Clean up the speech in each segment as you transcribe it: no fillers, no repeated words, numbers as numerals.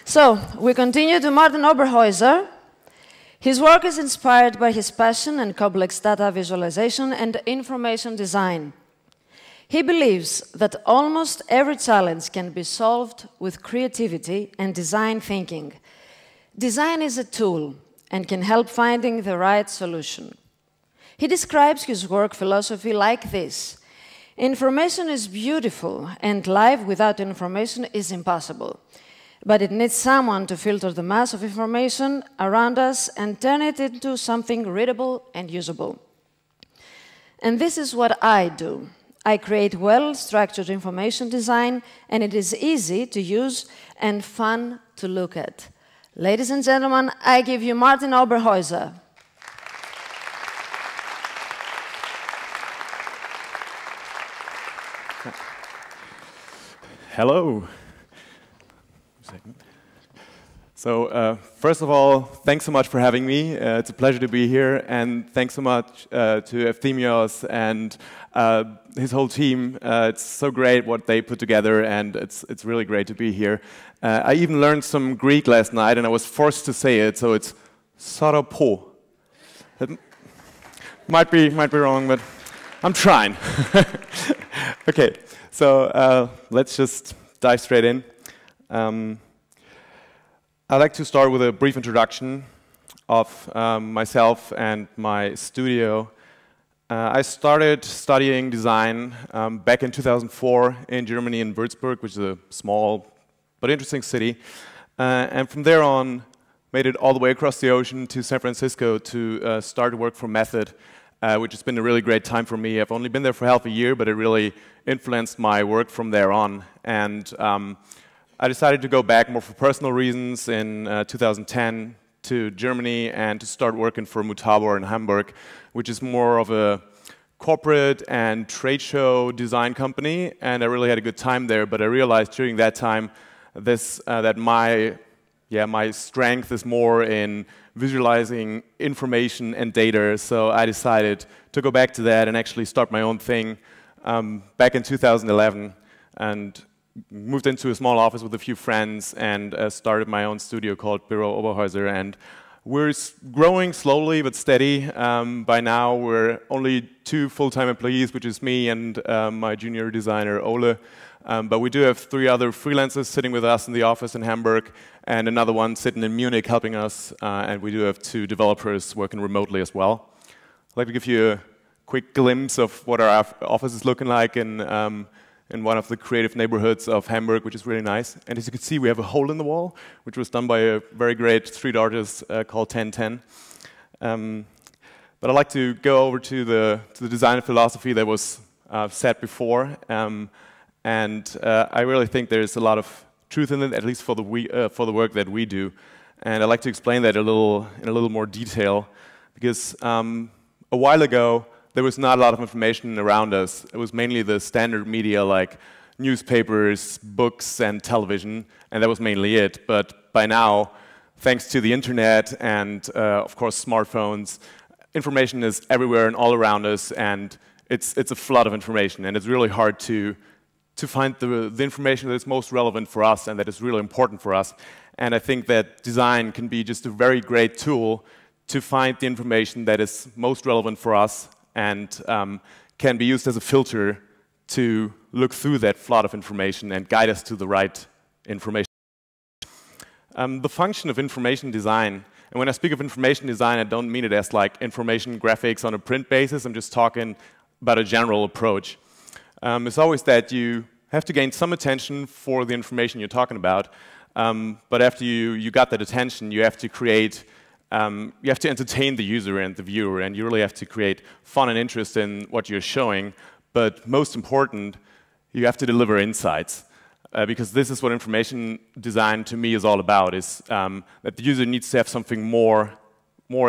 So, we continue to Martin Oberhäuser. His work is inspired by his passion in complex data visualization and information design. He believes that almost every challenge can be solved with creativity and design thinking. Design is a tool and can help finding the right solution. He describes his work philosophy like this: information is beautiful, and life without information is impossible. But it needs someone to filter the mass of information around us and turn it into something readable and usable. And this is what I do. I create well-structured information design, and it is easy to use and fun to look at. Ladies and gentlemen, I give you Martin Oberhäuser. Hello. So, first of all, thanks so much for having me. It's a pleasure to be here, and thanks so much to Efthymios and his whole team. It's so great what they put together, and it's really great to be here. I even learned some Greek last night, and I was forced to say it, so it's sarapo. It might be wrong, but I'm trying. Okay, so let's just dive straight in. I'd like to start with a brief introduction of myself and my studio. I started studying design back in 2004 in Germany, in Würzburg, which is a small but interesting city. And from there on, made it all the way across the ocean to San Francisco to start to work for Method, which has been a really great time for me. I've only been there for half a year, but it really influenced my work from there on. And I decided to go back more for personal reasons in 2010 to Germany and to start working for Mutabor in Hamburg, which is more of a corporate and trade show design company. And I really had a good time there, but I realized during that time that my strength is more in visualizing information and data. So I decided to go back to that and actually start my own thing back in 2011. And moved into a small office with a few friends and started my own studio called Büro Oberhäuser. And we're growing slowly but steady. By now, we're only 2 full-time employees, which is me and my junior designer, Ole. But we do have 3 other freelancers sitting with us in the office in Hamburg, and another one sitting in Munich helping us. And we do have 2 developers working remotely as well. I'd like to give you a quick glimpse of what our office is looking like in one of the creative neighborhoods of Hamburg, which is really nice. And as you can see, we have a hole in the wall, which was done by a very great street artist called 1010. But I'd like to go over to the design philosophy that was said before. I really think there's a lot of truth in it, at least for the work that we do. And I'd like to explain that in a little more detail, because a while ago, there was not a lot of information around us. It was mainly the standard media like newspapers, books, and television, and that was mainly it. But by now, thanks to the internet and, of course, smartphones, information is everywhere and all around us, and it's a flood of information, and it's really hard to find the information that is most relevant for us and that is really important for us. And I think that design can be just a very great tool to find the information that is most relevant for us and can be used as a filter to look through that flood of information and guide us to the right information. The function of information design, and when I speak of information design, I don't mean it as like information graphics on a print basis. I'm just talking about a general approach. It's always that you have to gain some attention for the information you're talking about, but after you got that attention, you have to create you have to entertain the user and the viewer, and you really have to create fun and interest in what you're showing. But most important, you have to deliver insights, because this is what information design to me is all about, is that the user needs to have something more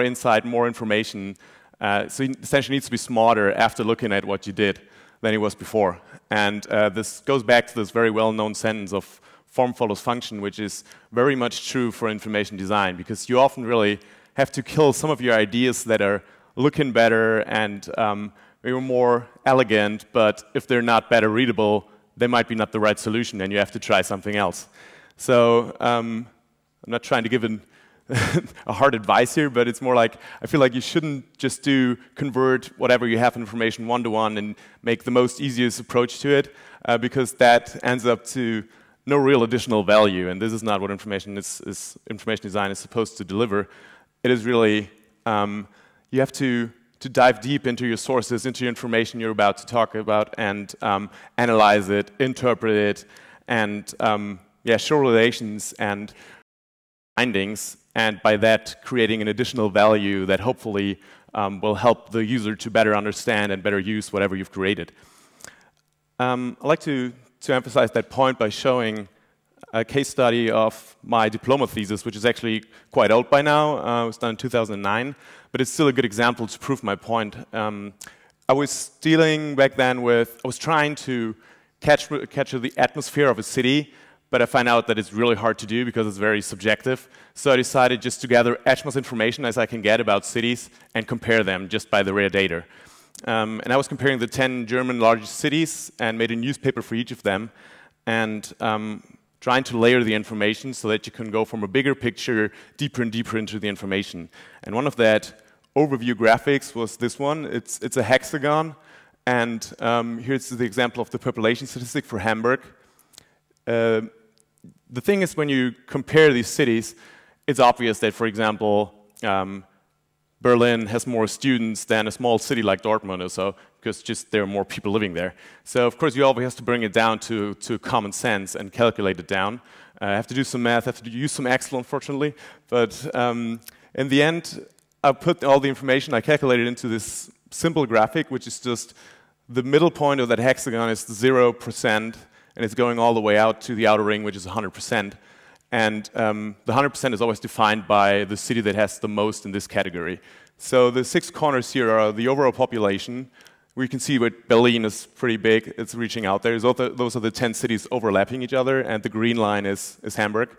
insight, more information. So he essentially needs to be smarter after looking at what you did than he was before. And this goes back to this very well-known sentence of form follows function, which is very much true for information design, because you often really have to kill some of your ideas that are looking better and maybe more elegant, but if they're not better readable, they might be not the right solution, and you have to try something else. So I'm not trying to give a hard advice here, but it's more like I feel like you shouldn't just convert whatever you have information one-to-one and make the most easiest approach to it, because that ends up to no real additional value, and this is not what information design is supposed to deliver. It is really you have to dive deep into your sources, into your information you're about to talk about, and analyze it, interpret it, and show relations and findings, and by that creating an additional value that hopefully will help the user to better understand and better use whatever you've created. I'd like to emphasize that point by showing a case study of my diploma thesis, which is actually quite old by now. It was done in 2009, but it's still a good example to prove my point. I was dealing back then with, I was trying to capture the atmosphere of a city, but I find out that it's really hard to do because it's very subjective. So I decided just to gather as much information as I can get about cities and compare them just by the rare data. And I was comparing the 10 German largest cities and made a newspaper for each of them, and trying to layer the information so that you can go from a bigger picture deeper and deeper into the information. And one of that overview graphics was this one. It's a hexagon, and here's the example of the population statistic for Hamburg. The thing is, when you compare these cities, it's obvious that, for example, Berlin has more students than a small city like Dortmund or so, because just there are more people living there. So of course you always have to bring it down to common sense and calculate it down. I have to do some math, I have to use some Excel, unfortunately. But in the end, I put all the information I calculated into this simple graphic, which is just the middle point of that hexagon is 0%, and it's going all the way out to the outer ring, which is 100%. And the 100% is always defined by the city that has the most in this category. So the 6 corners here are the overall population. We can see that Berlin is pretty big. It's reaching out there. Those are the 10 cities overlapping each other, and the green line is Hamburg.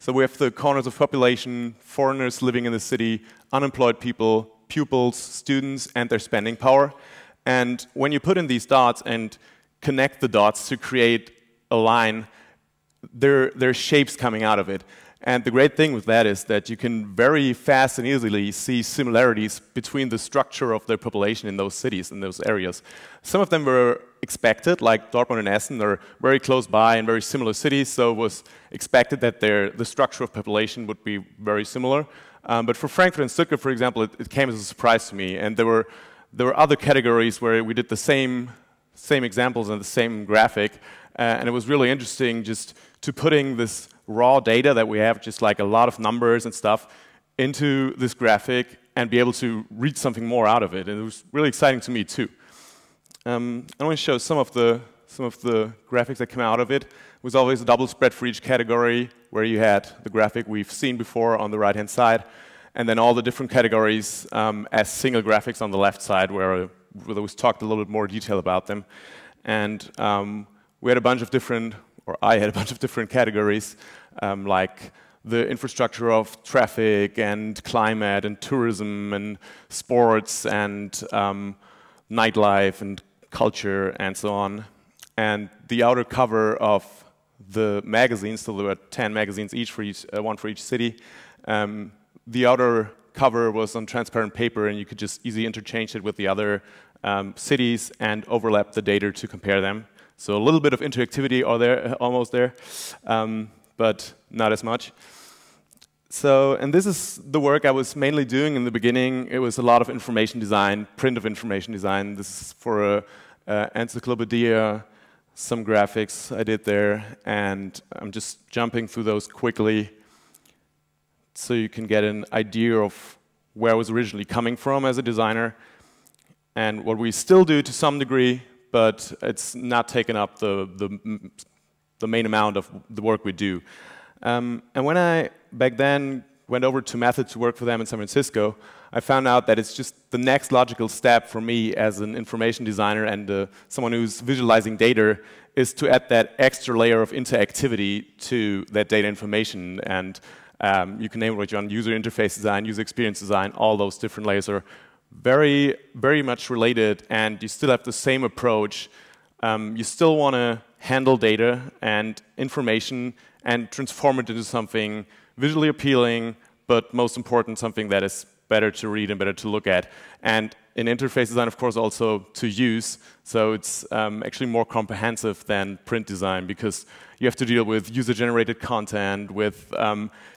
So we have the corners of population, foreigners living in the city, unemployed people, pupils, students, and their spending power. And when you put in these dots and connect the dots to create a line, there are shapes coming out of it. And the great thing with that is that you can very fast and easily see similarities between the structure of the population in those cities, in those areas. Some of them were expected, like Dortmund and Essen are very close by and very similar cities, so it was expected that the structure of population would be very similar. But for Frankfurt and Stuttgart, for example, it came as a surprise to me. And there were other categories where we did the same examples and the same graphic, and it was really interesting just to putting this raw data that we have, just like a lot of numbers and stuff, into this graphic and be able to read something more out of it. And it was really exciting to me too. I want to show some of the graphics that came out of it. It was always a double spread for each category, where you had the graphic we've seen before on the right-hand side, and then all the different categories as single graphics on the left side, where was talked a little bit more detail about them. And we had a bunch of different, or I had a bunch of different categories, like the infrastructure of traffic and climate and tourism and sports and nightlife and culture and so on. And the outer cover of the magazines, so there were 10 magazines each for each, one for each city. The outer cover was on transparent paper, and you could just easily interchange it with the other cities and overlap the data to compare them. So a little bit of interactivity almost there, but not as much. So, and this is the work I was mainly doing in the beginning. It was a lot of information design, print of information design. This is for an encyclopedia, some graphics I did there, and I'm just jumping through those quickly so you can get an idea of where I was originally coming from as a designer and what we still do to some degree, but it's not taken up the main amount of the work we do. And when I, back then, went over to Method to work for them in San Francisco, I found out that it's just the next logical step for me as an information designer and someone who's visualizing data is to add that extra layer of interactivity to that data information. And you can name it what you want: user interface design, user experience design. All those different layers are very, very much related, and you still have the same approach. You still want to handle data and information and transform it into something visually appealing, but most important, something that is better to read and better to look at. And in interface design, of course, also to use. So it's actually more comprehensive than print design, because you have to deal with user-generated content, with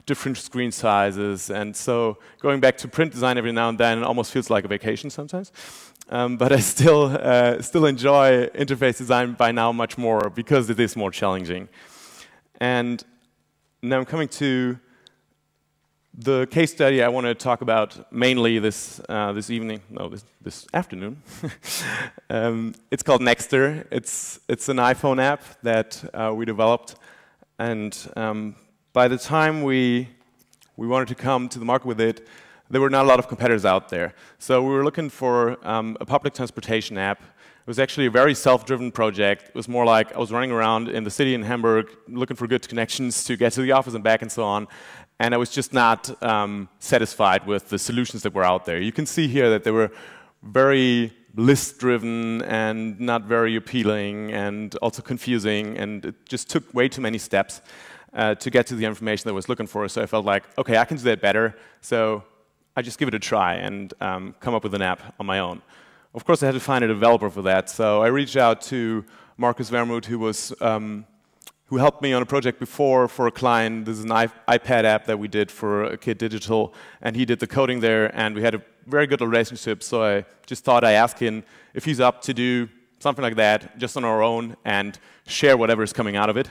different screen sizes. And so going back to print design every now and then almost feels like a vacation sometimes. But I still enjoy interface design by now much more, because it is more challenging. And now I'm coming to the case study I want to talk about mainly this afternoon. It's called Nextr. It's an iPhone app that we developed, and by the time we wanted to come to the market with it, there were not a lot of competitors out there. So we were looking for a public transportation app. It was actually a very self-driven project. It was more like I was running around in the city in Hamburg looking for good connections to get to the office and back and so on. And I was just not satisfied with the solutions that were out there. You can see here that they were very list-driven and not very appealing and also confusing. And it just took way too many steps to get to the information that I was looking for. So I felt like, OK, I can do that better. So I just give it a try and come up with an app on my own. Of course, I had to find a developer for that. So I reached out to Marcus Vermuth, who helped me on a project before for a client. This is an iPad app that we did for Kid Digital, and he did the coding there, and we had a very good relationship. So I just thought I'd ask him if he's up to do something like that just on our own and share whatever is coming out of it.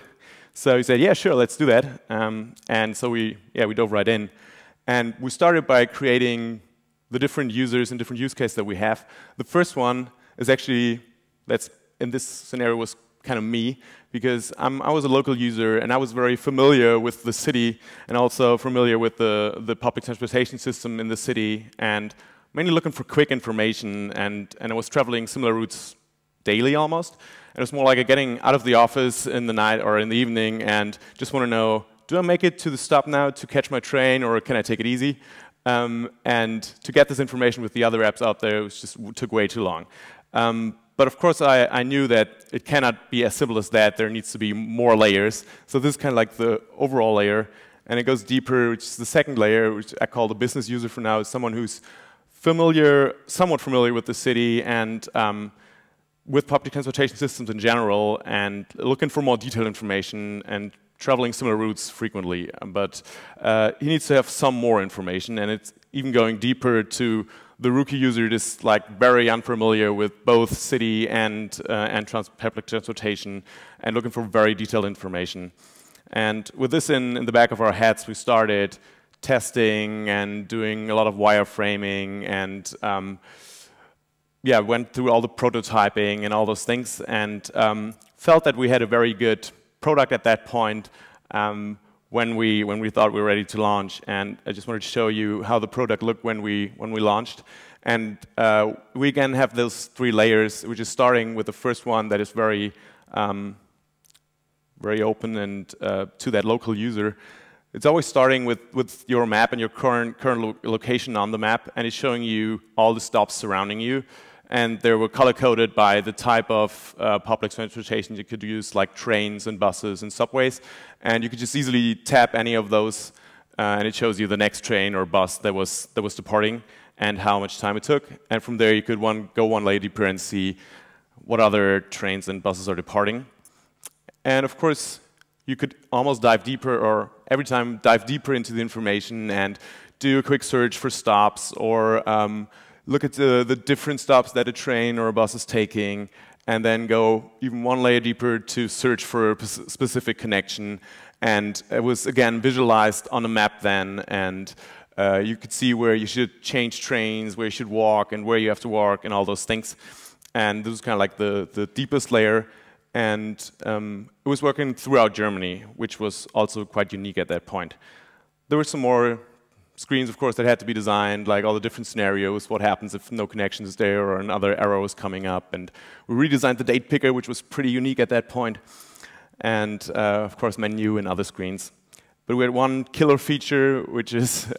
So he said, yeah, sure, let's do that. And so we dove right in. And we started by creating the different users and different use cases that we have. The first one is actually, in this scenario, was kind of me, because I was a local user and I was very familiar with the city and also familiar with the public transportation system in the city, and mainly looking for quick information, and I was traveling similar routes daily almost. And it was more like getting out of the office in the night or in the evening and just want to know, do I make it to the stop now to catch my train, or can I take it easy? And to get this information with the other apps out there, it took way too long. But of course, I knew that it cannot be as simple as that. There needs to be more layers. So this is kind of like the overall layer. And it goes deeper, which is the second layer, which I call the business user for now, is someone who's somewhat familiar with the city and with public transportation systems in general, and looking for more detailed information and traveling similar routes frequently. But he needs to have some more information, and it's even going deeper to the rookie user is like very unfamiliar with both city and public transportation and looking for very detailed information. And with this in the back of our heads, we started testing and doing a lot of wireframing and went through all the prototyping and all those things, and felt that we had a very good product at that point when we thought we were ready to launch. And I just wanted to show you how the product looked when we launched. And we again have those three layers, which is starting with the first one that is very very open and to that local user. It's always starting with your map and your current location on the map, and it's showing you all the stops surrounding you. And they were color-coded by the type of public transportation you could use, like trains and buses and subways. And you could just easily tap any of those, and it shows you the next train or bus that was departing and how much time it took. And from there, you could go one layer deeper and see what other trains and buses are departing. And of course, you could almost dive deeper, or every time dive deeper into the information and do a quick search for stops, or look at the different stops that a train or a bus is taking, and then go even one layer deeper to search for a specific connection. And it was, again, visualized on a map then, and you could see where you should change trains, where you should walk, and where you have to walk, and all those things. And this was kind of like the deepest layer. And it was working throughout Germany, which was also quite unique at that point. There were some more screens, of course, that had to be designed, like all the different scenarios, what happens if no connection is there or another error is coming up. And we redesigned the date picker, which was pretty unique at that point. And, of course, menu and other screens. But we had one killer feature, which is,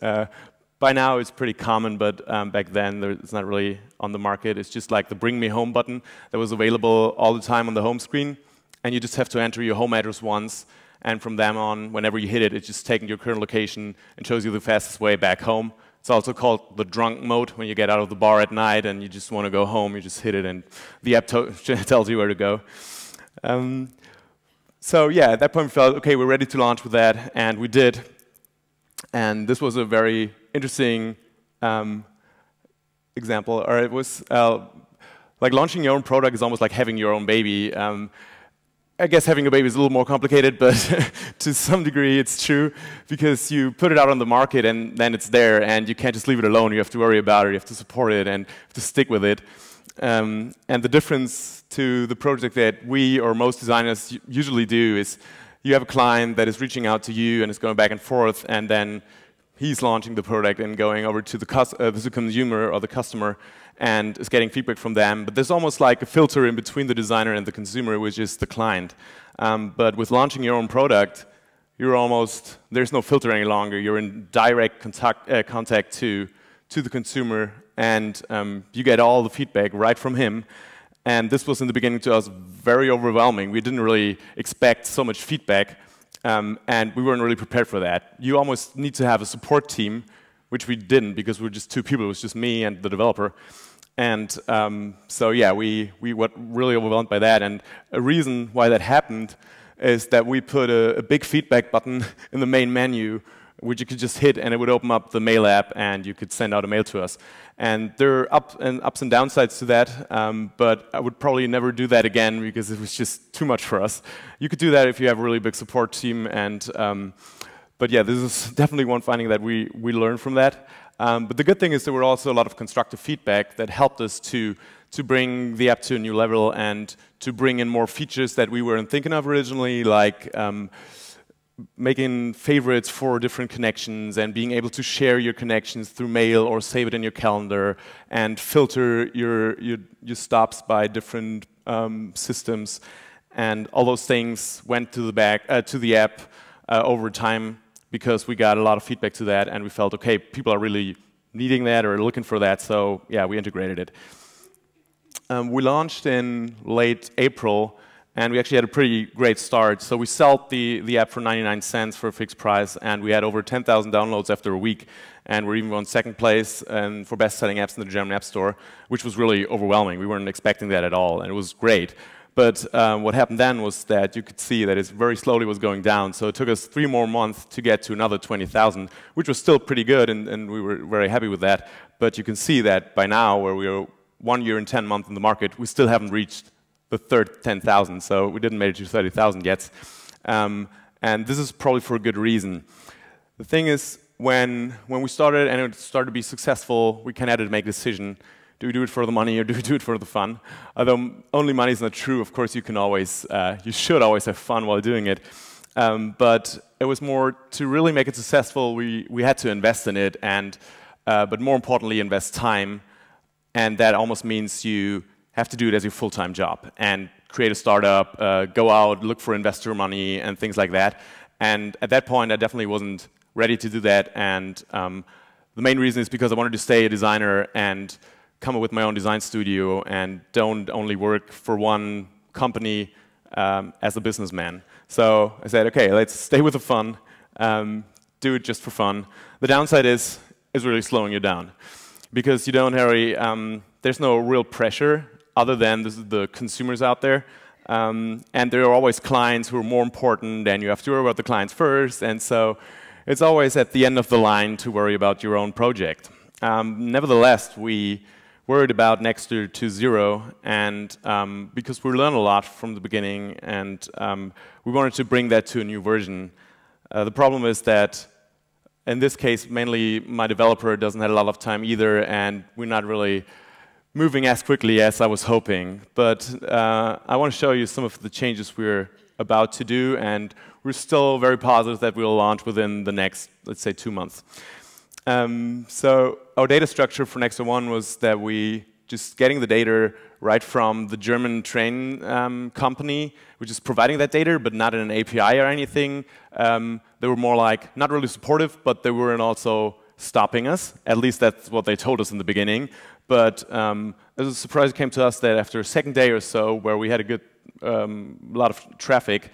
by now it's pretty common, but back then it's not really on the market. It's just like the Bring Me Home button that was available all the time on the home screen. And you just have to enter your home address once, and from then on, whenever you hit it, it's just taking your current location and shows you the fastest way back home. It's also called the drunk mode, when you get out of the bar at night and you just want to go home, you just hit it and the app tells you where to go. So yeah, at that point we felt, okay, we're ready to launch with that, and we did. And this was a very interesting example, or it was like launching your own product is almost like having your own baby. I guess having a baby is a little more complicated, but to some degree it's true, because you put it out on the market and then it's there, and you can't just leave it alone. You have to worry about it, you have to support it, and have to stick with it. And the difference to the project that we or most designers usually do is you have a client that is reaching out to you and is going back and forth, and then he's launching the product and going over to the consumer or the customer and is getting feedback from them. But there's almost like a filter in between the designer and the consumer, which is the client. But with launching your own product, there's no filter any longer. You're in direct contact to the consumer, and you get all the feedback right from him. And this was in the beginning to us very overwhelming. We didn't really expect so much feedback, and we weren't really prepared for that. You almost need to have a support team, which we didn't, because we were just two people. It was just me and the developer. And so yeah, we were really overwhelmed by that. And a reason why that happened is that we put a big feedback button in the main menu, which you could just hit and it would open up the mail app and you could send out a mail to us. And there are ups and downsides to that, but I would probably never do that again because it was just too much for us. You could do that if you have a really big support team, and but yeah, this is definitely one finding that we learned from that. But the good thing is there were also a lot of constructive feedback that helped us to bring the app to a new level and to bring in more features that we weren't thinking of originally, like making favorites for different connections and being able to share your connections through mail or save it in your calendar and filter your stops by different systems. And all those things went to the app over time, because we got a lot of feedback to that, and we felt, okay, people are really needing that or looking for that, so yeah, we integrated it. We launched in late April, and we actually had a pretty great start. So we sold the app for 99 cents for a fixed price, and we had over 10,000 downloads after a week, and we're even on second place for best-selling apps in the German App Store, which was really overwhelming. We weren't expecting that at all, and it was great. But what happened then was that you could see that it very slowly was going down. So it took us 3 more months to get to another 20,000, which was still pretty good, and we were very happy with that. But you can see that by now, where we are 1 year and 10 months in the market, we still haven't reached the third 10,000. So we didn't make it to 30,000 yet. And this is probably for a good reason. The thing is, when we started and it started to be successful, we kind of had to make a decision. Do we do it for the money or do we do it for the fun? Although only money is not true, of course you can always, you should always have fun while doing it. But it was more to really make it successful, we had to invest in it, and but more importantly invest time, and that almost means you have to do it as your full-time job and create a startup, go out, look for investor money and things like that. And at that point I definitely wasn't ready to do that, and the main reason is because I wanted to stay a designer and come up with my own design studio and don't only work for one company as a businessman. So I said, okay, let's stay with the fun, do it just for fun. The downside is really slowing you down, because you don't hurry, there's no real pressure other than the consumers out there. And there are always clients who are more important, and you have to worry about the clients first, and so it's always at the end of the line to worry about your own project. Nevertheless, we worried about Nextr 2.0, and because we learned a lot from the beginning, and we wanted to bring that to a new version. The problem is that in this case, mainly my developer doesn't have a lot of time either, and we're not really moving as quickly as I was hoping. But I want to show you some of the changes we're about to do, and we're still very positive that we'll launch within the next, let's say, 2 months. So our data structure for Nextr 1 was that we just getting the data right from the German train company, which is providing that data, but not in an API or anything. They were more like, not really supportive, but they weren't also stopping us. At least that's what they told us in the beginning. But as a surprise, it came to us that after a second day or so, where we had a good lot of traffic,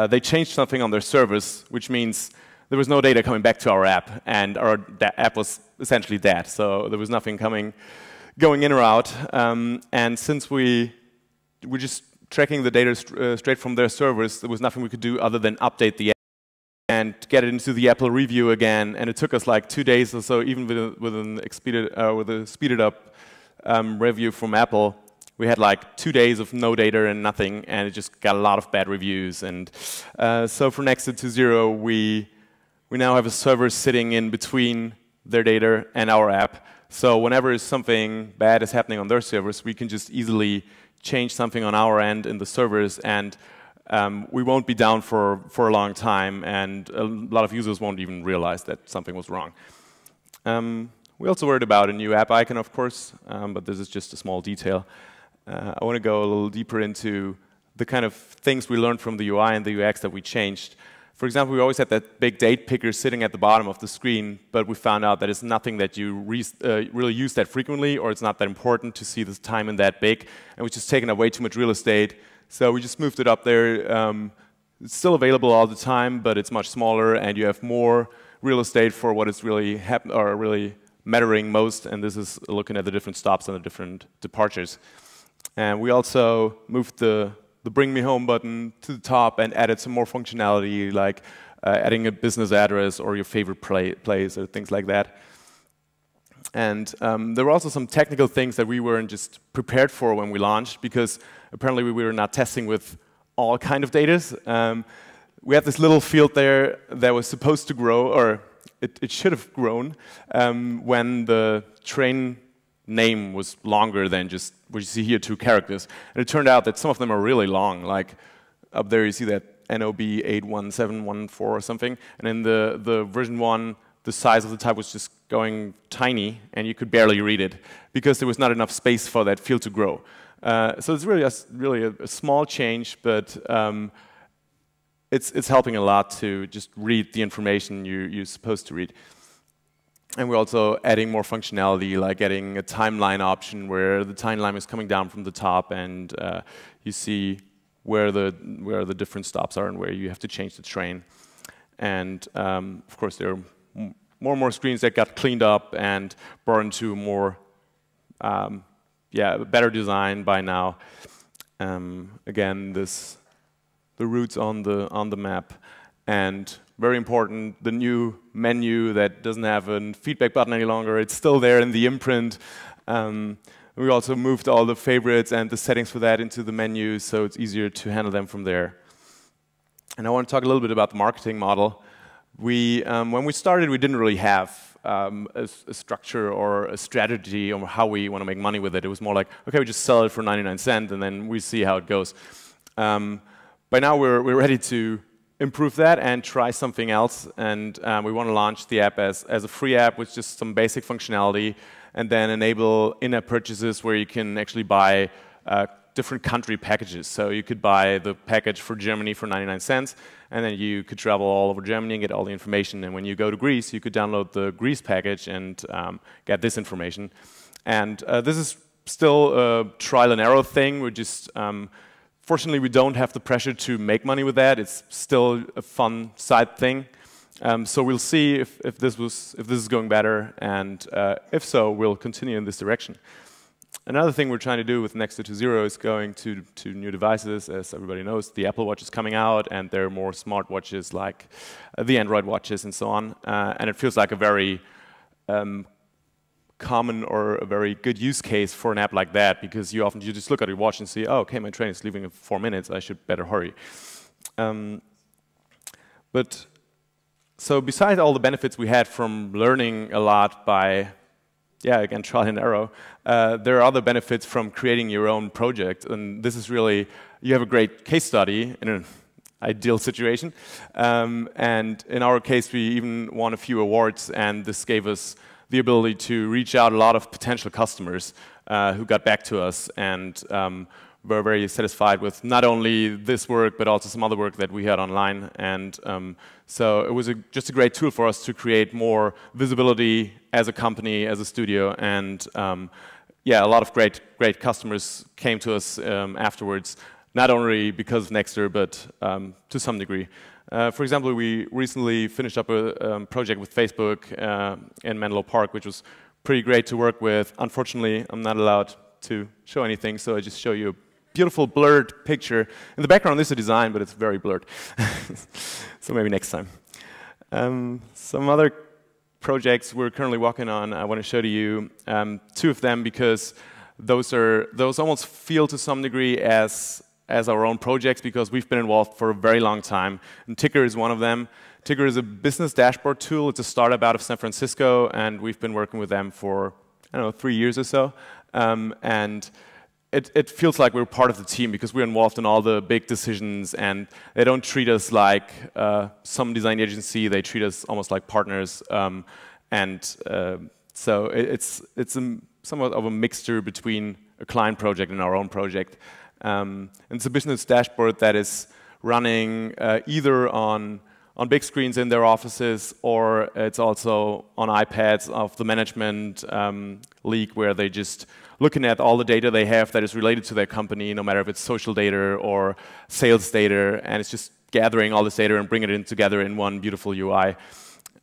they changed something on their servers, which means there was no data coming back to our app, and our app was essentially dead. So there was nothing going in or out. And since we were just tracking the data straight from their servers, there was nothing we could do other than update the app and get it into the Apple review again. And it took us like 2 days or so, even with a speeded up review from Apple. We had like 2 days of no data and nothing, and it just got a lot of bad reviews. And so for Nextr 2.0, we now have a server sitting in between their data and our app. So whenever something bad is happening on their servers, we can just easily change something on our end in the servers, and we won't be down for a long time, and a lot of users won't even realize that something was wrong. We also worried about a new app icon, of course, but this is just a small detail. I want to go a little deeper into the kind of things we learned from the UI and the UX that we changed. For example, we always had that big date picker sitting at the bottom of the screen, but we found out that it's nothing that you really use that frequently, or it's not that important to see the time in that big, and we've just taken up way too much real estate. So we just moved it up there. It's still available all the time, but it's much smaller, and you have more real estate for what is really really mattering most, and this is looking at the different stops and the different departures. And we also moved the Bring Me Home button to the top and added some more functionality, like adding a business address or your favorite place or things like that. And there were also some technical things that we weren't just prepared for when we launched, because apparently we were not testing with all kind of data. We had this little field there that was supposed to grow, or it should have grown, when the train name was longer than just what you see here, 2 characters. And it turned out that some of them are really long. Like up there you see that NOB 81714 or something. And in the version 1, the size of the type was just going tiny, and you could barely read it because there was not enough space for that field to grow. So it's really a small change, but it's helping a lot to just read the information you're supposed to read. And we're also adding more functionality, like adding a timeline option where the timeline is coming down from the top, and you see where the different stops are and where you have to change the train. And of course, there are more and more screens that got cleaned up and brought into more, better design by now. Again, the routes on the map, and very important, the new menu that doesn't have a feedback button any longer. It's still there in the imprint. We also moved all the favorites and the settings for that into the menu, so it's easier to handle them from there. And I want to talk a little bit about the marketing model. When we started, we didn't really have a structure or a strategy on how we want to make money with it. It was more like, okay, we just sell it for 99 cents, and then we see how it goes. By now, we're ready to improve that and try something else, and we want to launch the app as a free app with just some basic functionality, and then enable in-app purchases where you can actually buy different country packages. So you could buy the package for Germany for 99 cents, and then you could travel all over Germany and get all the information. And when you go to Greece, you could download the Greece package and get this information. And this is still a trial and error thing. We're just fortunately, we don't have the pressure to make money with that. It's still a fun side thing. So we'll see if this is going better, and if so, we'll continue in this direction. Another thing we're trying to do with Nextr 2.0 is going to new devices. As everybody knows, the Apple Watch is coming out, and there are more smart watches like the Android watches and so on. And it feels like a very common or a very good use case for an app like that, because you just look at your watch and see, oh, okay, my train is leaving in 4 minutes, I should better hurry. So besides all the benefits we had from learning a lot by, again, trial and error, there are other benefits from creating your own project, and this is really, you have a great case study in an ideal situation, and in our case we even won a few awards, and this gave us the ability to reach out a lot of potential customers who got back to us and were very satisfied with not only this work but also some other work that we had online. And so it was just a great tool for us to create more visibility as a company, as a studio, and a lot of great customers came to us afterwards not only because of Nextr, but to some degree. For example, we recently finished up a project with Facebook in Menlo Park, which was pretty great to work with. Unfortunately, I'm not allowed to show anything, so I just show you a beautiful blurred picture. In the background, this is a design, but it's very blurred. So maybe next time. Some other projects we're currently working on, I want to show to you two of them, because those almost feel to some degree as our own projects, because we've been involved for a very long time. And Ticker is one of them. Ticker is a business dashboard tool. It's a startup out of San Francisco, and we've been working with them for, I don't know, 3 years or so. And it feels like we're part of the team, because we're involved in all the big decisions, and they don't treat us like some design agency. They treat us almost like partners. So it's somewhat of a mixture between a client project and our own project. And it's a business dashboard that is running either on big screens in their offices, or it's also on iPads of the management league, where they just looking at all the data they have that is related to their company, no matter if it's social data or sales data, and it's just gathering all this data and bringing it in together in one beautiful UI.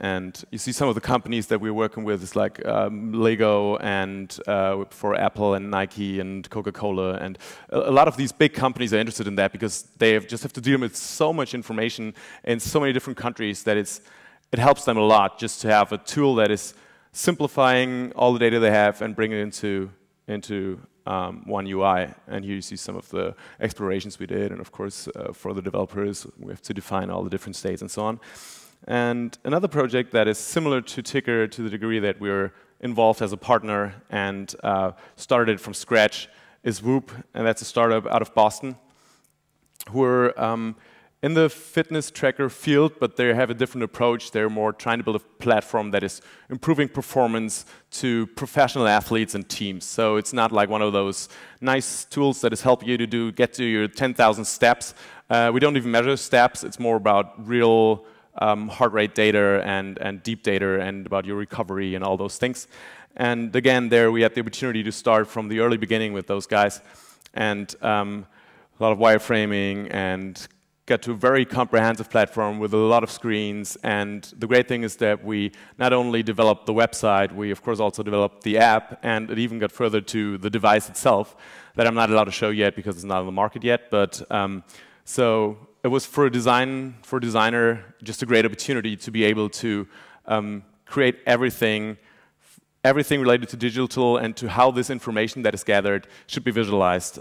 And you see some of the companies that we're working with is like Lego, and for Apple and Nike and Coca-Cola, and a lot of these big companies are interested in that, because they just have to deal with so much information in so many different countries that it helps them a lot just to have a tool that is simplifying all the data they have and bring it into one UI. And here you see some of the explorations we did, and of course for the developers we have to define all the different states and so on. And another project that is similar to Ticker to the degree that we're involved as a partner and started it from scratch is Whoop, and that's a startup out of Boston who are in the fitness tracker field, but they have a different approach. They're more trying to build a platform that is improving performance to professional athletes and teams. So it's not like one of those nice tools that is helping you to get to your 10,000 steps. We don't even measure steps. It's more about real heart rate data and deep data, and about your recovery and all those things. And again, there we had the opportunity to start from the early beginning with those guys, and a lot of wireframing, and got to a very comprehensive platform with a lot of screens. And the great thing is that we not only developed the website, we of course also developed the app, and it even got further to the device itself that I'm not allowed to show yet because it's not on the market yet. But so it was for a designer just a great opportunity to be able to create everything related to digital and to how this information that is gathered should be visualized.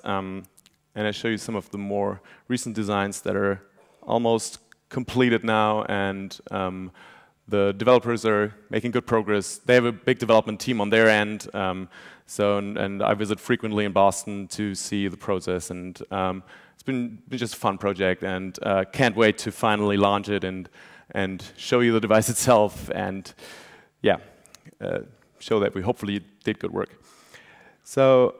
And I show you some of the more recent designs that are almost completed now, and the developers are making good progress. They have a big development team on their end, and I visit frequently in Boston to see the process, and it's been just a fun project, and can't wait to finally launch it and show you the device itself, and yeah, show that we hopefully did good work. So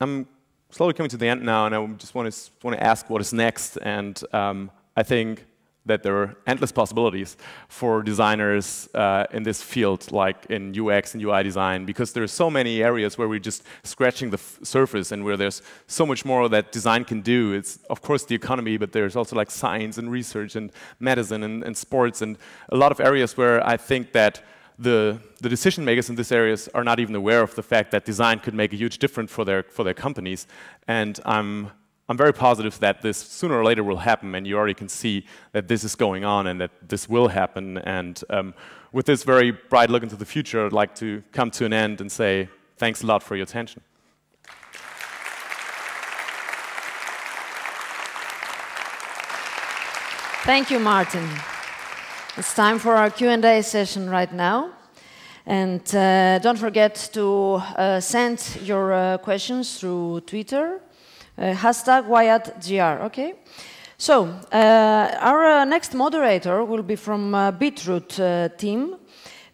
I'm slowly coming to the end now, and I just want to ask what is next. And I think that there are endless possibilities for designers in this field, like in UX and UI design, because there are so many areas where we're just scratching the surface, and where there's so much more that design can do. It's of course the economy, but there's also like science and research and medicine and sports, and a lot of areas where I think that the decision makers in these areas are not even aware of the fact that design could make a huge difference for their companies. And I'm very positive that this sooner or later will happen, and you already can see that this is going on and that this will happen. And with this very bright look into the future, I'd like to come to an end and say thanks a lot for your attention. Thank you, Martin. It's time for our Q&A session right now. And don't forget to send your questions through Twitter, #WIADGR, okay? So, our next moderator will be from Beetroot team.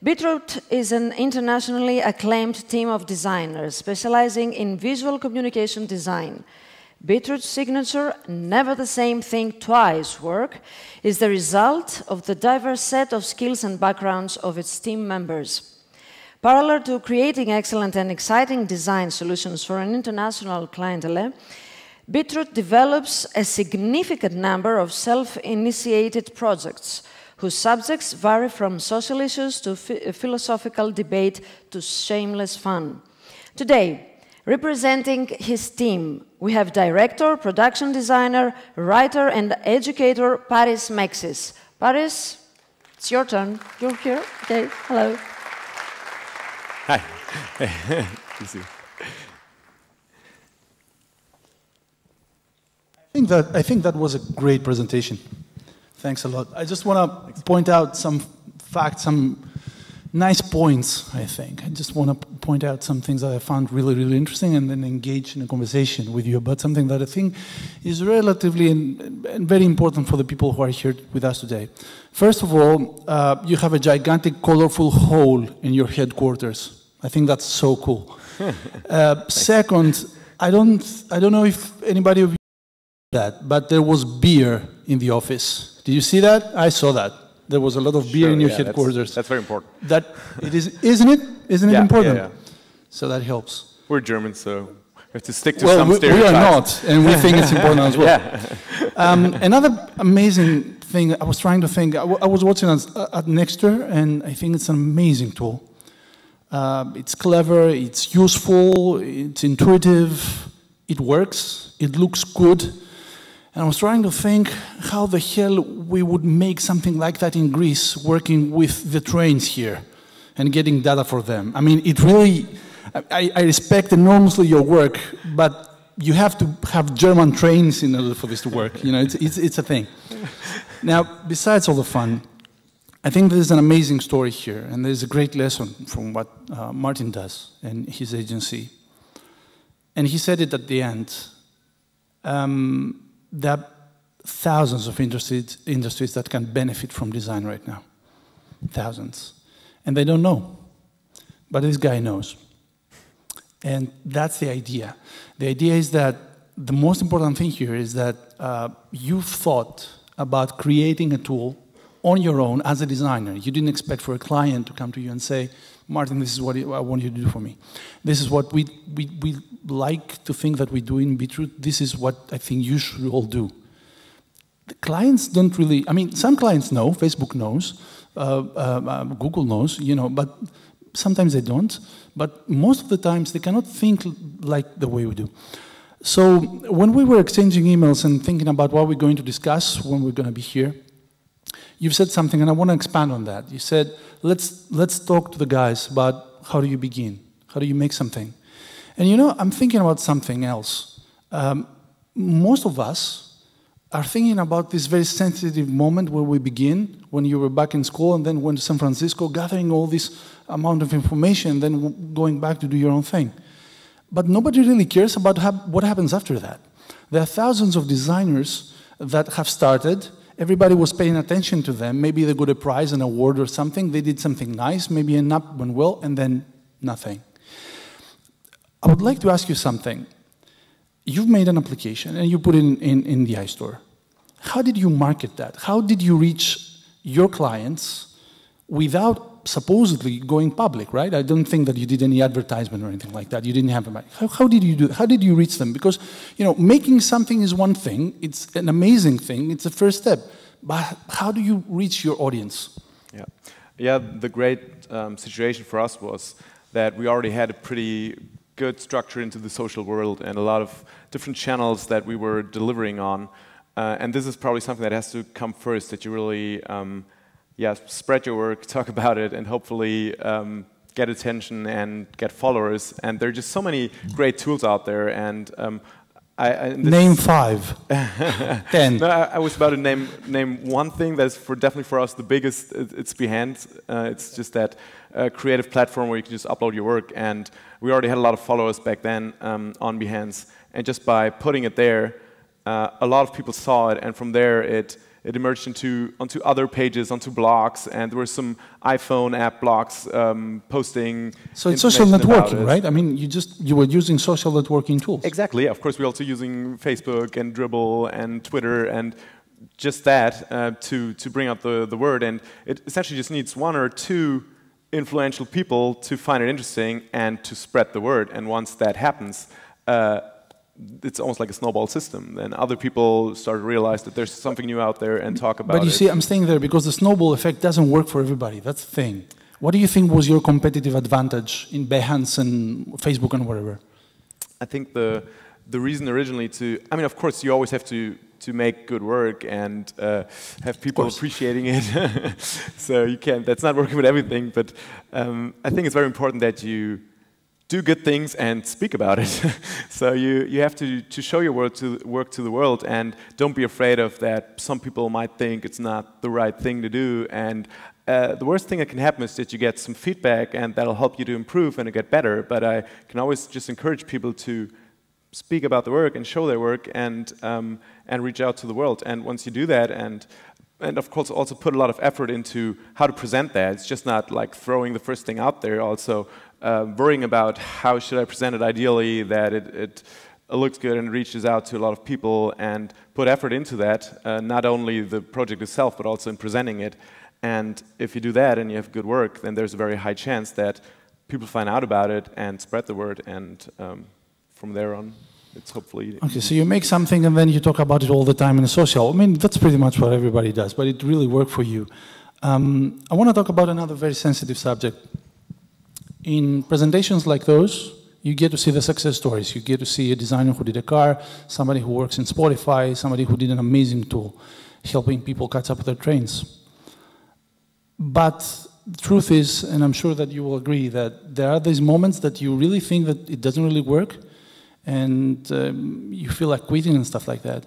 Beetroot is an internationally acclaimed team of designers specializing in visual communication design. Beetroot's signature, never the same thing twice work, is the result of the diverse set of skills and backgrounds of its team members. Parallel to creating excellent and exciting design solutions for an international clientele, Beetroot develops a significant number of self-initiated projects whose subjects vary from social issues to philosophical debate to shameless fun. Today, representing his team, we have director, production designer, writer, and educator Paris Mexis. Paris, it's your turn. You're here. Okay, hello. Hi. Good to see you. I think that was a great presentation. Thanks a lot. I just want to point out some facts, some nice points, I think. I just want to point out some things that I found really, really interesting and then engage in a conversation with you about something that I think is relatively and very important for the people who are here with us today. First of all, you have a gigantic, colorful hole in your headquarters. I think that's so cool. Second, I don't know if anybody of you that, but there was beer in the office. Did you see that? I saw that. There was a lot of beer in your headquarters. That's very important. That it is, isn't it? Isn't it important? Yeah. So that helps. We're German, so we have to stick to some stereotypes. We are not, and we think it's important as well. Yeah. Another amazing thing, I was trying to think, I was watching at Nextr, and I think it's an amazing tool. It's clever, it's useful, it's intuitive, it works, it looks good. And I was trying to think how the hell we would make something like that in Greece, working with the trains here and getting data for them. I mean, it really, I respect enormously your work, but you have to have German trains in order for this to work. You know, it's a thing. Now, besides all the fun, I think there's an amazing story here, and there's a great lesson from what Martin does and his agency. And he said it at the end. There are thousands of industries that can benefit from design right now. Thousands. And they don't know. But this guy knows. And that's the idea. The idea is that the most important thing here is that you've thought about creating a tool on your own as a designer. You didn't expect for a client to come to you and say, Martin, this is what I want you to do for me. This is what we like to think that we do in Beetroot. This is what I think you should all do. The clients don't really, I mean, some clients know, Facebook knows, Google knows, you know, but sometimes they don't. But most of the times they cannot think like the way we do. So when we were exchanging emails and thinking about what we're going to discuss when we're going to be here, you've said something, and I want to expand on that. You said, let's talk to the guys about how do you begin? How do you make something? And you know, I'm thinking about something else. Most of us are thinking about this very sensitive moment where we begin, when you were back in school and then went to San Francisco, gathering all this amount of information, then going back to do your own thing. But nobody really cares about what happens after that. There are thousands of designers that have started. Everybody was paying attention to them. Maybe they got a prize, an award or something. They did something nice. Maybe an app went well, and then nothing. I would like to ask you something. You've made an application, and you put it in the iStore. How did you market that? How did you reach your clients without supposedly going public, right? I don't think that you did any advertisement or anything like that. You didn't have a... How did you do that? How did you reach them? Because, you know, making something is one thing. It's an amazing thing. It's the first step. But how do you reach your audience? Yeah, the great situation for us was that we already had a pretty good structure into the social world and a lot of different channels that we were delivering on. And this is probably something that has to come first, that you really spread your work, talk about it, and hopefully get attention and get followers. And there are just so many great tools out there. And name 5, 10. No, I was about to name one thing that's definitely for us the biggest. It's Behance. It's just that creative platform where you can just upload your work. And we already had a lot of followers back then on Behance. And just by putting it there, a lot of people saw it, and from there it emerged onto other pages, onto blogs, and there were some iPhone app blogs posting. So it's social networking, right? I mean, you were using social networking tools. Exactly. Yeah. Of course, we're also using Facebook and Dribbble and Twitter and just that to bring out the word. And it essentially just needs 1 or 2 influential people to find it interesting and to spread the word. And once that happens, it's almost like a snowball system. Then other people start to realize that there's something new out there and talk about it. But you see, I'm staying there because the snowball effect doesn't work for everybody. That's the thing. What do you think was your competitive advantage in Behance and Facebook and whatever? I think the reason originally I mean, of course, you always have to make good work and have people appreciating it. So you can't, that's not working with everything, but I think it's very important that you do good things and speak about it. So you have to show your work to the world, and don't be afraid of that. Some people might think it's not the right thing to do, and the worst thing that can happen is that you get some feedback, and that'll help you to improve and to get better. But I can always just encourage people to speak about the work and show their work and reach out to the world. And once you do that, and of course also put a lot of effort into how to present that. It's just not like throwing the first thing out there. Also worrying about how should I present it ideally, that it looks good and reaches out to a lot of people, and put effort into that. Not only the project itself, but also in presenting it. And if you do that and you have good work, then there's a very high chance that people find out about it and spread the word, and from there on, it's hopefully... Okay, so you make something and then you talk about it all the time in the social. I mean, that's pretty much what everybody does, but it really worked for you. I want to talk about another very sensitive subject. In presentations like those, you get to see the success stories. You get to see a designer who did a car, somebody who works in Spotify, somebody who did an amazing tool, helping people catch up with their trains. But the truth is, and I'm sure that you will agree, that there are these moments that you really think that it doesn't really work, and you feel like quitting and stuff like that.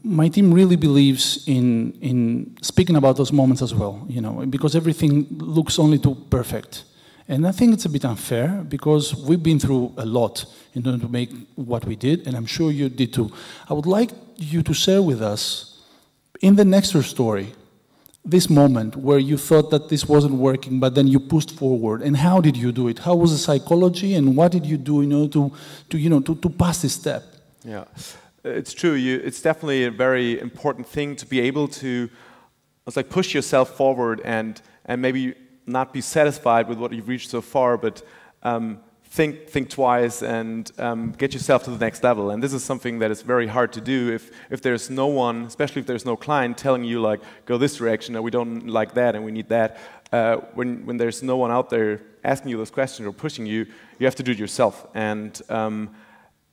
My team really believes in speaking about those moments as well, you know, because everything looks only too perfect. And I think it's a bit unfair, because we've been through a lot in order to make what we did, and I'm sure you did too. I would like you to share with us, in the Nextr story, this moment where you thought that this wasn't working, but then you pushed forward, and how did you do it? How was the psychology, and what did you do in order to pass this step? Yeah, it's true. It's definitely a very important thing to be able to, it's like, push yourself forward and maybe not be satisfied with what you've reached so far, but think twice and get yourself to the next level. And this is something that is very hard to do if there's no one, especially if there's no client telling you, like, go this direction, or we don't like that and we need that. When there's no one out there asking you those questions or pushing you, you have to do it yourself. And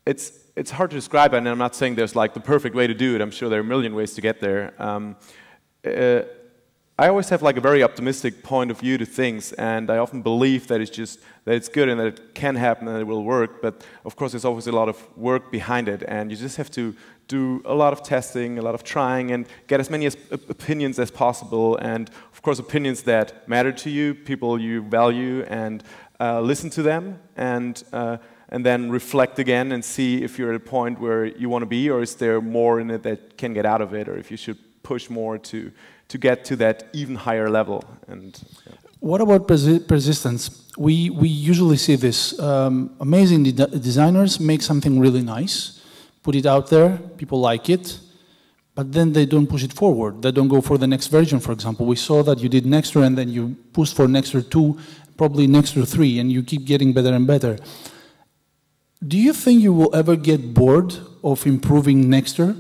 it's hard to describe, and I'm not saying there's like the perfect way to do it. I'm sure there are a million ways to get there. I always have like a very optimistic point of view to things, and I often believe that it's good and that it can happen and it will work. But of course, there's always a lot of work behind it, and you just have to do a lot of testing, a lot of trying, and get as many opinions as possible. And of course, opinions that matter to you, people you value, and listen to them, and then reflect again and see if you're at a point where you want to be, or is there more in it that can get out of it, or if you should push more to get to that even higher level. And yeah. What about persistence? We usually see this. Amazing designers make something really nice, put it out there, people like it, but then they don't push it forward. They don't go for the next version, for example. We saw that you did Nextr, and then you pushed for Nextr 2, probably Nextr 3, and you keep getting better and better. Do you think you will ever get bored of improving Nextr?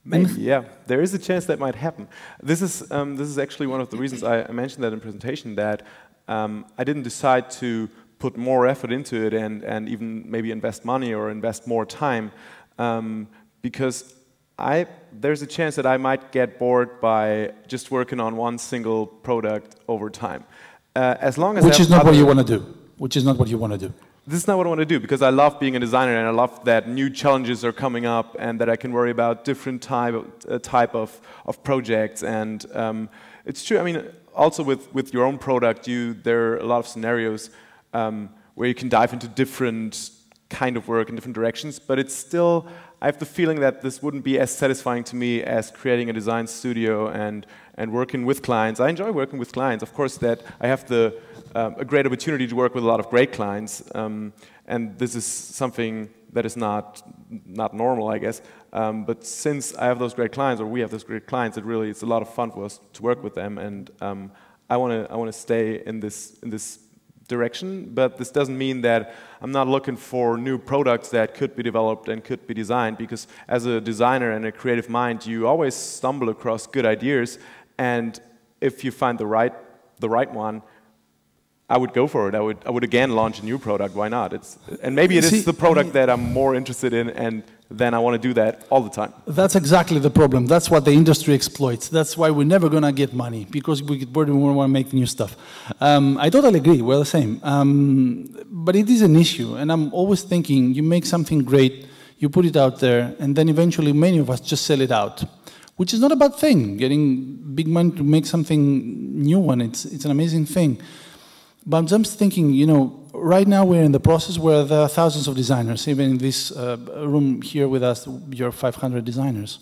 Maybe, yeah. There is a chance that might happen. This is actually one of the reasons I mentioned that in presentation, that I didn't decide to put more effort into it and even maybe invest money or invest more time, because there's a chance that I might get bored by just working on one single product over time. As long as Which is not what you want to do. Which is not what you want to do. This is not what I want to do, because I love being a designer, and I love that new challenges are coming up and that I can worry about different type of projects. And it's true, I mean, also with your own product, there are a lot of scenarios where you can dive into different kind of work in different directions, but it's still, I have the feeling that this wouldn't be as satisfying to me as creating a design studio and working with clients. I enjoy working with clients. Of course, that I have a great opportunity to work with a lot of great clients, and this is something that is not normal, I guess. But since I have those great clients, or we have those great clients, it's a lot of fun for us to work with them, and I want to stay in this direction, but this doesn't mean that I'm not looking for new products that could be developed and could be designed, because as a designer and a creative mind, you always stumble across good ideas, and if you find the right one, I would go for it. I would again launch a new product. Why not? And maybe it is the product that I'm more interested in, and then I want to do that all the time. That's exactly the problem. That's what the industry exploits. That's why we're never going to get money, because we get bored and we want to make new stuff. I totally agree. We're the same. But it is an issue, and I'm always thinking, you make something great, you put it out there, and then eventually many of us just sell it out, which is not a bad thing. Getting big money to make something new one, it's an amazing thing. But I'm just thinking, you know, right now we're in the process where there are thousands of designers. Even in this room here with us, you're 500 designers.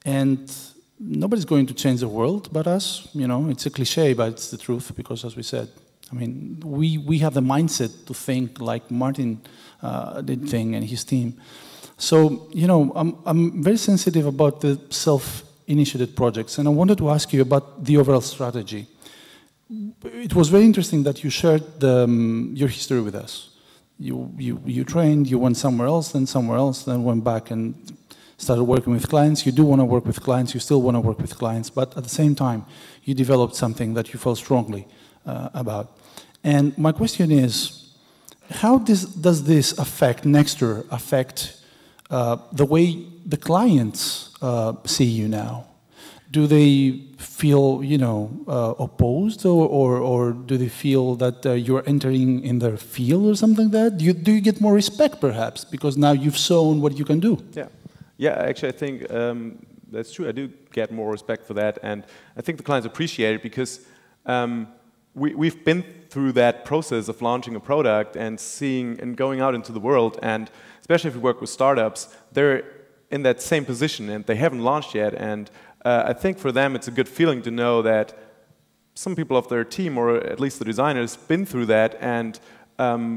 And nobody's going to change the world but us. You know, it's a cliche, but it's the truth, because as we said, I mean, we have the mindset to think like Martin did think and his team. So, you know, I'm very sensitive about the self-initiated projects, and I wanted to ask you about the overall strategy. It was very interesting that you shared your history with us. You trained, you went somewhere else, then went back and started working with clients. You do want to work with clients, you still want to work with clients, but at the same time, you developed something that you felt strongly about. And my question is, how does this affect Nextr, affect the way the clients see you now? Do they feel, you know, opposed, or do they feel that you're entering in their field or something like that? Do you get more respect, perhaps, because now you've shown what you can do? Yeah. Actually, I think that's true. I do get more respect for that, and I think the clients appreciate it, because we've been through that process of launching a product and seeing and going out into the world, and especially if we work with startups, they're in that same position and they haven't launched yet, and I think for them it's a good feeling to know that some people of their team, or at least the designers, been through that, and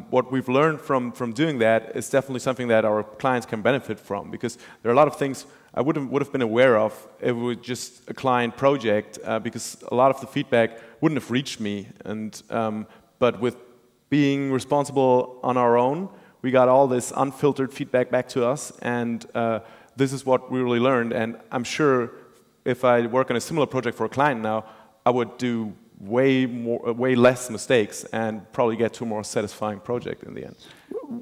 what we've learned from doing that is definitely something that our clients can benefit from, because there are a lot of things I would have been aware of if it was just a client project, because a lot of the feedback wouldn't have reached me, and but with being responsible on our own, we got all this unfiltered feedback back to us, and this is what we really learned, and I'm sure if I work on a similar project for a client now, I would do way less mistakes and probably get to a more satisfying project in the end.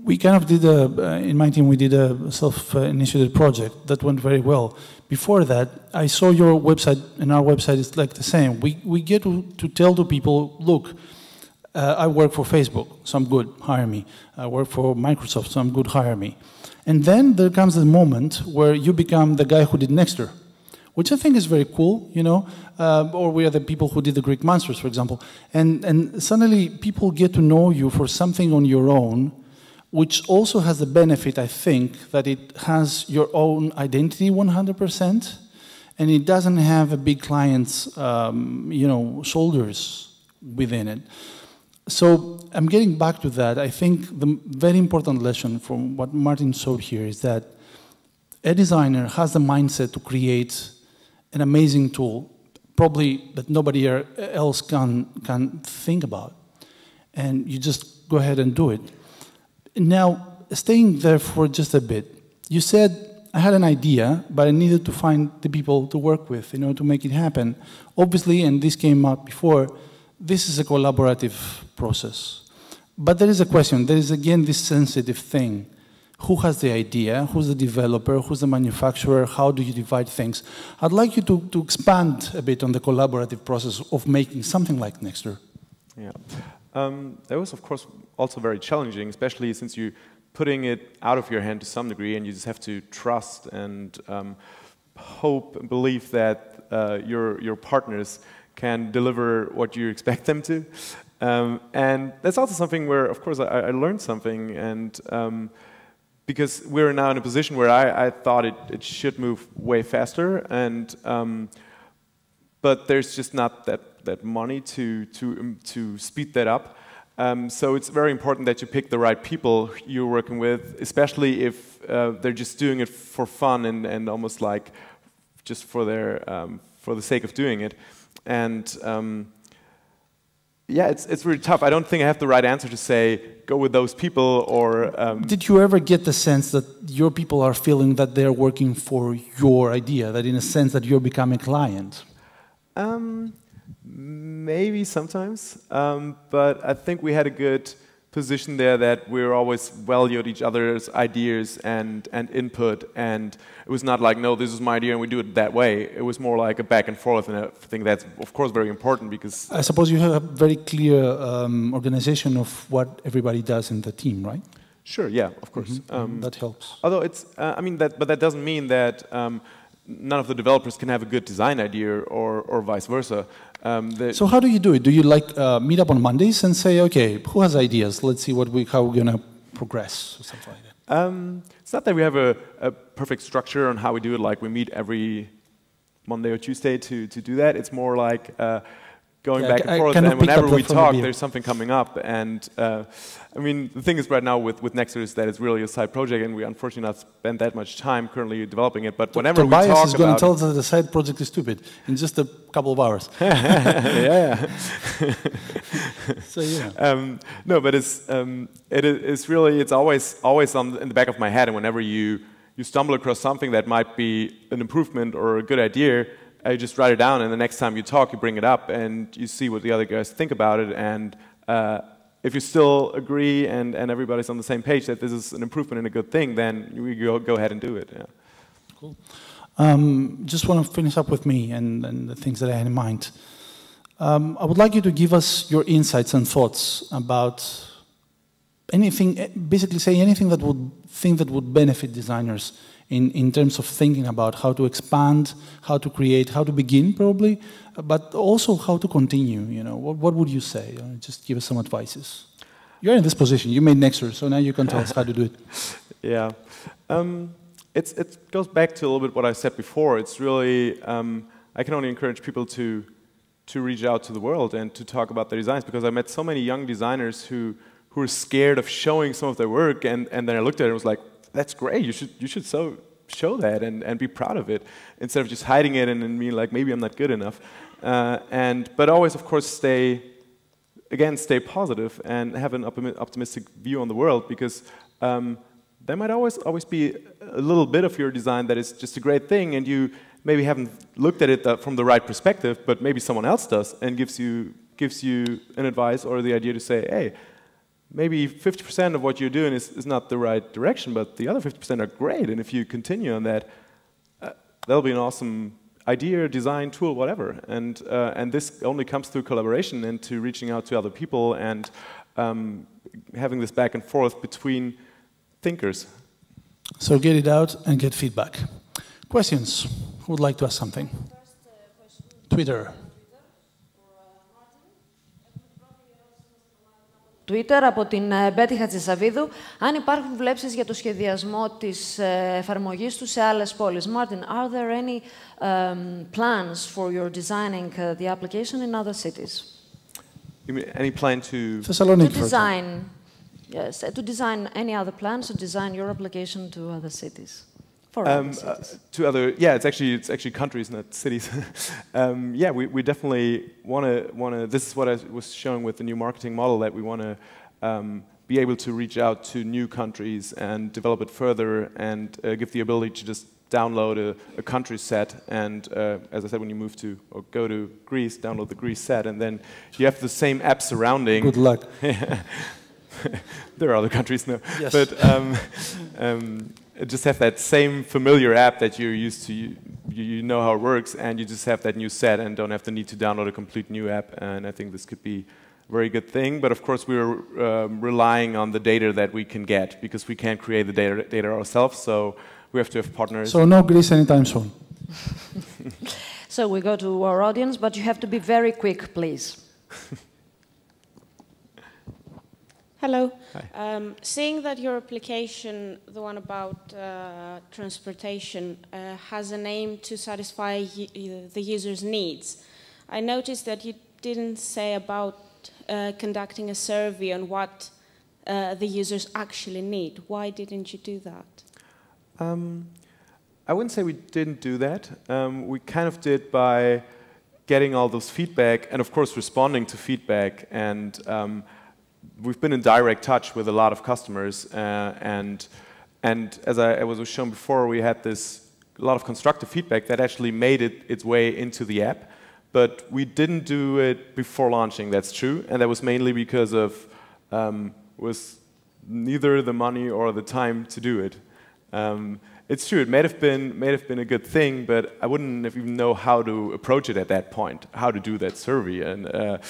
We kind of did in my team, we did a self-initiated project that went very well. Before that, I saw your website, and our website is like the same. We get to tell to people, look, I work for Facebook, so I'm good, hire me. I work for Microsoft, so I'm good, hire me. And then there comes the moment where you become the guy who did Nextr, which I think is very cool, you know, or we are the people who did the Greek Monsters, for example. And suddenly people get to know you for something on your own, which also has the benefit, I think, that it has your own identity 100%, and it doesn't have a big client's, you know, shoulders within it. So I'm getting back to that. I think the very important lesson from what Martin showed here is that a designer has the mindset to create an amazing tool, probably that nobody else can think about. And you just go ahead and do it. Now, staying there for just a bit, you said, I had an idea, but I needed to find the people to work with in order to make it happen. Obviously, and this came out before, this is a collaborative process. But there is a question, there is again this sensitive thing. Who has the idea? Who's the developer? Who's the manufacturer? How do you divide things? I'd like you to expand a bit on the collaborative process of making something like Nextr. Yeah, that was of course also very challenging, especially since you're putting it out of your hand to some degree, and you just have to trust and hope and believe that your partners can deliver what you expect them to. And that's also something where, of course, I learned something, and because we're now in a position where I thought it should move way faster, and but there's just not that money to speed that up. So it's very important that you pick the right people you're working with, especially if they're just doing it for fun and almost like just for the sake of doing it. And Yeah, it's really tough. I don't think I have the right answer to say go with those people or. Did you ever get the sense that your people are feeling that they're working for your idea, that in a sense that you're becoming a client? Maybe sometimes, but I think we had a good position there that we always valued each other's ideas and input, and it was not like, no, this is my idea and we do it that way. It was more like a back and forth, and I think that's of course very important because... I suppose you have a very clear organization of what everybody does in the team, right? Sure, yeah, of course. That helps. Although it's, I mean, but that doesn't mean that none of the developers can have a good design idea or vice versa. So how do you do it? Do you like meet up on Mondays and say, okay, who has ideas? Let's see how we're going to progress or something like that? It's not that we have a perfect structure on how we do it, like we meet every Monday or Tuesday to do that. It's more like going back and forth, and whenever we talk, there's something coming up. And I mean, the thing is right now with Nextr is that it's really a side project, and we unfortunately not spend that much time currently developing it. But whenever we talk about... Tobias is going to tell us that the side project is stupid in just a couple of hours. Yeah. So, yeah. No, but it's really, it's always in the back of my head, and whenever you stumble across something that might be an improvement or a good idea, I just write it down, and the next time you talk, you bring it up, and you see what the other guys think about it, and if you still agree and everybody's on the same page that this is an improvement and a good thing, then we go ahead and do it. Yeah. Cool. Just want to finish up with me and the things that I had in mind. I would like you to give us your insights and thoughts about anything, basically say anything that would benefit designers in terms of thinking about how to expand, how to create, how to begin probably, but also how to continue. You know, what would you say? Just give us some advices. You're in this position. You made Nextr, so now you can tell us how to do it. Yeah, it goes back to a little bit what I said before. It's really I can only encourage people to reach out to the world and to talk about their designs, because I met so many young designers who are scared of showing some of their work, and then I looked at it and was like, that's great, you should show that and be proud of it, instead of just hiding it and being like, maybe I'm not good enough. But always, of course, stay positive and have an optimistic view on the world, because there might always be a little bit of your design that is just a great thing, and you maybe haven't looked at it from the right perspective, but maybe someone else does and gives you an advice or the idea to say, hey, maybe 50% of what you're doing is not the right direction, but the other 50% are great, and if you continue on that, that'll be an awesome idea, design, tool, whatever. And this only comes through collaboration and to reaching out to other people and having this back and forth between thinkers. So get it out and get feedback. Questions? Who would like to ask something? Twitter. Twitter από την Μπέτη Χατζησαβίδου, αν υπάρχουν βλέψεις για το σχεδιασμό της εφαρμογής του σε άλλες πόλεις. Martin, are there any plans for your designing the application in other cities? You mean any plan to... Thessaloniki, to design, yes, to design any other plans to design your application to other cities. To other, yeah, it's actually countries, not cities. Yeah, we definitely want to. This is what I was showing with the new marketing model, that we want to be able to reach out to new countries and develop it further, and give the ability to just download a country set. And as I said, when you move to or go to Greece, download the Greece set, and then you have the same app surrounding. Good luck. There are other countries now, yes. But. Just have that same familiar app that you're used to, you know how it works, and you just have that new set and don't have the need to download a complete new app. And I think this could be a very good thing. But of course, we're relying on the data that we can get, because we can't create the data ourselves, so we have to have partners. So no Greece anytime soon. So we go to our audience, but you have to be very quick, please. Hello. Hi. Seeing that your application, the one about transportation, has an aim to satisfy the user's needs, I noticed that you didn't say about conducting a survey on what the users actually need. Why didn't you do that? I wouldn't say we didn't do that. We kind of did by getting all those feedback and, of course, responding to feedback. And we've been in direct touch with a lot of customers. And as I was shown before, we had a lot of constructive feedback that actually made its way into the app. But we didn't do it before launching, that's true. And that was mainly because of was neither the money or the time to do it. It's true, it may have been a good thing, but I wouldn't have even know how to approach it at that point, how to do that survey. And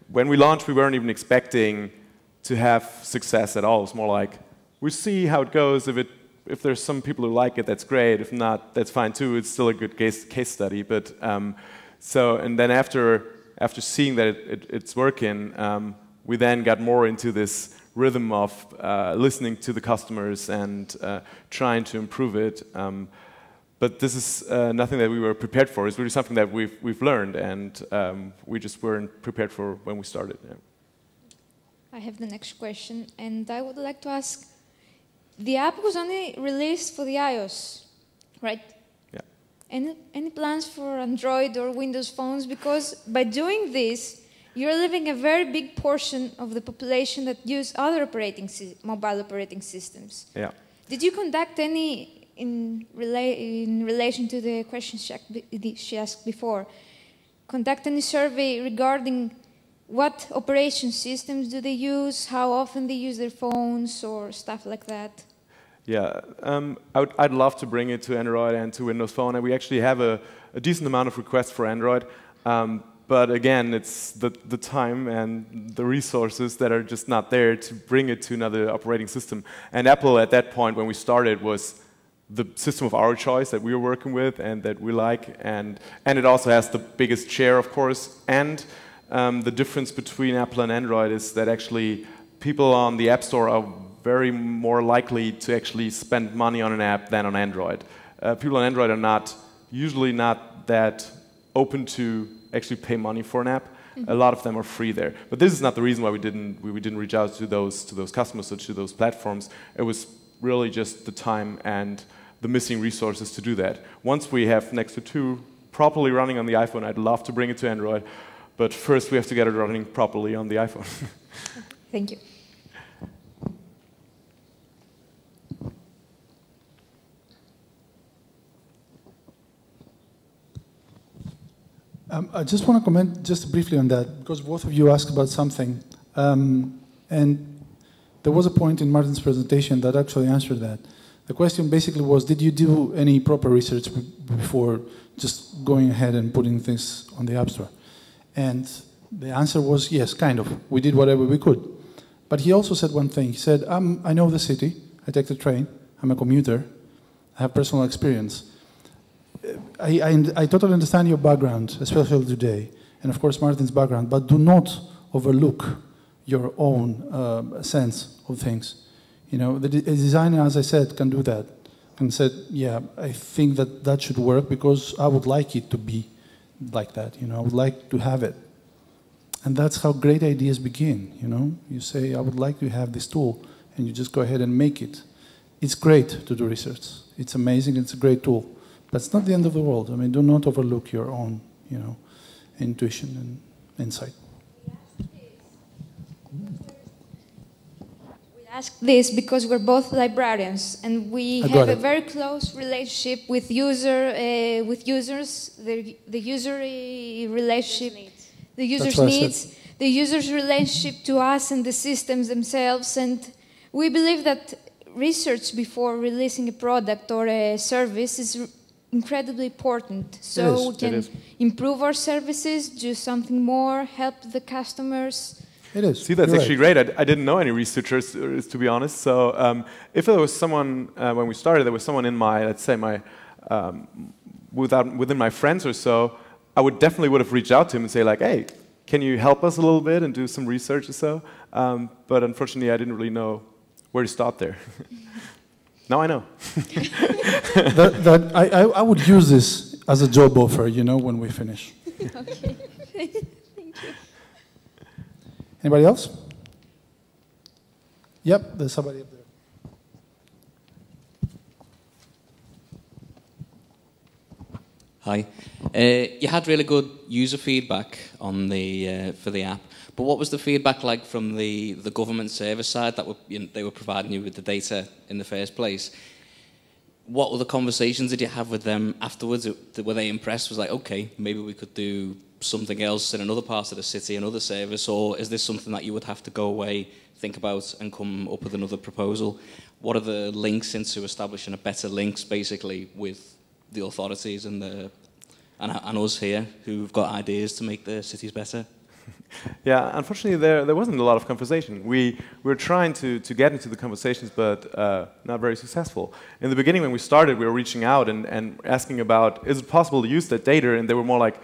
when we launched, we weren't even expecting to have success at all. It was more like, we see how it goes. If there's some people who like it, that's great. If not, that's fine too. It's still a good case study. But and then after seeing that it's working, we then got more into this rhythm of listening to the customers and trying to improve it. But this is nothing that we were prepared for. It's really something that we've learned, and we just weren't prepared for when we started. Yeah. I have the next question, and I would like to ask, the app was only released for the iOS, right? Yeah. Any plans for Android or Windows phones? Because by doing this, you're leaving a very big portion of the population that use other mobile operating systems. Yeah. Did you conduct any, in relation to the question she asked before, conduct any survey regarding what operation systems do they use, how often they use their phones, or stuff like that? Yeah, I'd love to bring it to Android and to Windows Phone, and we actually have a decent amount of requests for Android. But again, it's the time and the resources that are just not there to bring it to another operating system. And Apple, at that point, when we started, was the system of our choice that we were working with and that we like. And it also has the biggest share, of course. And the difference between Apple and Android is that actually people on the App Store are very more likely to actually spend money on an app than on Android. People on Android are usually not that open to actually pay money for an app. Mm-hmm. A lot of them are free there. But this is not the reason why we didn't reach out to those customers or to those platforms. It was really just the time and the missing resources to do that. Once we have Nextr 2 properly running on the iPhone, I'd love to bring it to Android. But first we have to get it running properly on the iPhone. Thank you. I just want to comment just briefly on that, because both of you asked about something. And there was a point in Martin's presentation that actually answered that. The question basically was, did you do any proper research before just going ahead and putting things on the App Store? And the answer was yes, kind of. We did whatever we could. But he also said one thing. He said, I know the city. I take the train. I'm a commuter. I have personal experience. I totally understand your background, especially today, and of course Martin's background, but do not overlook your own sense of things. You know, a designer, as I said, can do that. And said, yeah, I think that should work because I would like it to be like that. You know, I would like to have it. And that's how great ideas begin, you know. You say, I would like to have this tool, and you just go ahead and make it. It's great to do research. It's amazing, it's a great tool. But it's not the end of the world. I mean, do not overlook your own, you know, intuition and insight. We ask this because we're both librarians, and we have a very close relationship with users, the user relationship, the user's needs, the user's relationship to us and the systems themselves, and we believe that research before releasing a product or a service is incredibly important, so we can improve our services, do something more, help the customers. It is. See, that's actually great. I didn't know any researchers, to be honest. So if there was someone, when we started, there was someone in my, let's say, within my friends or so, I would have reached out to him and say like, hey, can you help us a little bit and do some research or so? But unfortunately, I didn't really know where to start there. Now I know. I would use this as a job offer, you know, when we finish. Okay. Thank you. Anybody else? Yep, there's somebody up there. Hi. You had really good user feedback on the for the app, but what was the feedback like from the government service side that they were providing you with the data in the first place? What were the conversations did you have with them afterwards? Were they impressed? Was like, okay, maybe we could do something else in another part of the city, another service, or is this something that you would have to go away, think about, and come up with another proposal? What are the links into establishing a better links, basically, with the authorities and us here who've got ideas to make the cities better? Yeah, unfortunately, there wasn't a lot of conversation. We were trying to get into the conversations, but not very successful. In the beginning, when we started, we were reaching out and asking about, is it possible to use that data? And they were more like,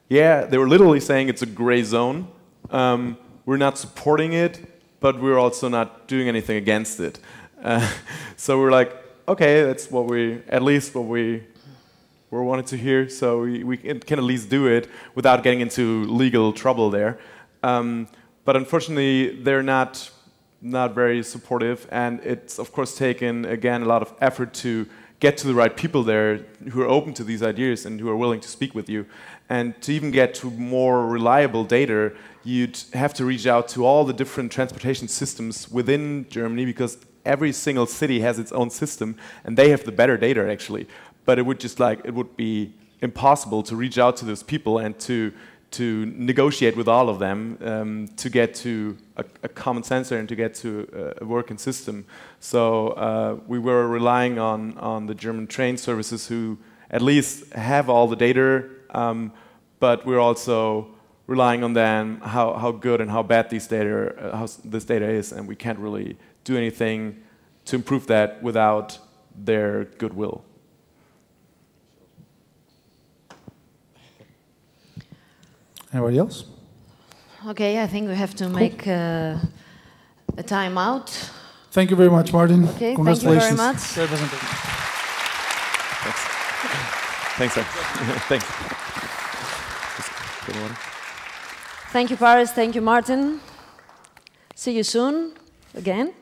yeah, they were literally saying it's a gray zone. We're not supporting it, but we're also not doing anything against it. So we're like, okay, that's at least what we wanted to hear, so we can at least do it without getting into legal trouble there. But unfortunately, they're not very supportive, and it's of course taken, again, a lot of effort to get to the right people there who are open to these ideas and who are willing to speak with you. And to even get to more reliable data, you'd have to reach out to all the different transportation systems within Germany, because every single city has its own system, and they have the better data, actually. But it would be impossible to reach out to those people and to negotiate with all of them to get to a common sensor and to get to a working system. So we were relying on the German train services, who at least have all the data, but we're also relying on them how good and how bad this data is, and we can't really do anything to improve that without their goodwill. Anybody else? Okay, I think we have to make a time out. Thank you very much, Martin. Okay, congratulations. thank you very much. Thanks, sir. Thanks. Thank you, Paris. Thank you, Martin. See you soon again.